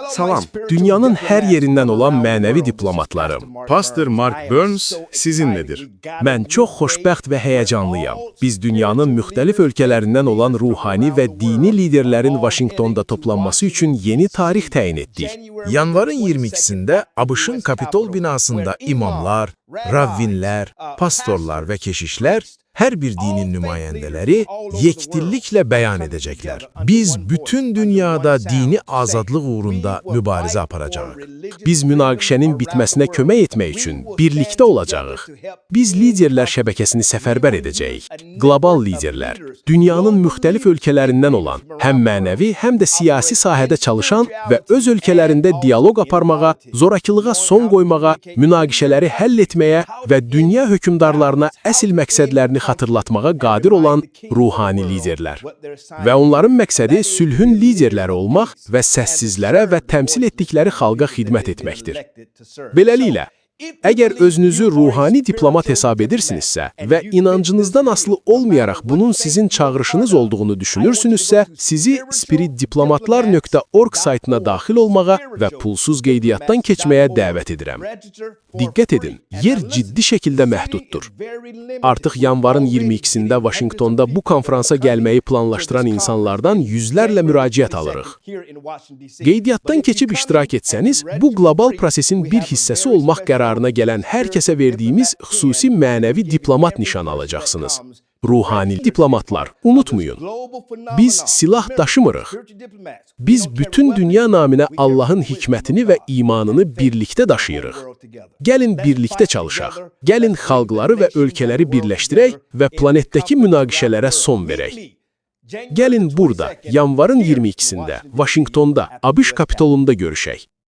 Salam, dünyanın hər yerindən olan mənəvi diplomatlarım. Pastor Mark Burns sizinledir. Mən çox xoşbəxt və həyəcanlıyam. Biz dünyanın müxtəlif ölkələrindən olan ruhani və dini liderlərin Vaşinqtonda toplanması üçün yeni tarix təyin etdik. Yanvarın 22'sinde ABŞ-ın Kapitol binasında imamlar, ravvinlər, pastorlar ve keşişler her bir dinin nümayendeleri yekdillikle beyan edecekler. Biz bütün dünyada dini azadlık uğrunda mübarize aparacağıq. Biz münaqişənin bitməsinə kömək etmək üçün birlikdə olacağıq. Biz liderlər şəbəkəsini səfərbər edəcəyik. Qlobal liderlər, dünyanın müxtəlif ölkələrindən olan, həm mənəvi, həm də siyasi sahədə çalışan və öz ölkələrində dialoq aparmağa, zorakılığa son qoymağa, münaqişələri həll etməyə və dünya hökümdarlarına əsl məqsədlərini xatırlatmağa qadir olan ruhani liderlər. Və onların məqsədi sülhün liderləri olmaq və səssizlərə və təmsil etdikləri xalqa xidmət etməkdir. Beləliklə, əgər özünüzü ruhani diplomat hesab edirsinizsə və inancınızdan asılı olmayaraq bunun sizin çağırışınız olduğunu düşünürsünüzsə, sizi spiritdiplomatlar.org saytına daxil olmağa və pulsuz qeydiyyatdan keçməyə dəvət edirəm. Diqqət edin, yer ciddi şəkildə məhduddur. Artıq yanvarın 22'sində Vaşinqtonda bu konferansa gəlməyi planlaşdıran insanlardan yüzlərlə müraciət alırıq. Qeydiyyatdan keçib iştirak etsəniz, bu qlobal prosesin bir hissəsi olmaq qərarına gələn hər kəsə verdiyimiz xüsusi mənəvi diplomat nişanı alacaqsınız. Ruhani diplomatlar, unutmayın. Biz silah daşımırıq. Biz bütün dünya naminə Allahın hikmətini və imanını birlikdə daşıyırıq. Gəlin birlikdə çalışaq. Gəlin xalqları və ölkələri birləşdirək və planetdəki münaqişələrə son verək. Gəlin burada, yanvarın 22'sində, Vaşinqtonda, ABŞ Kapitolunda görüşək.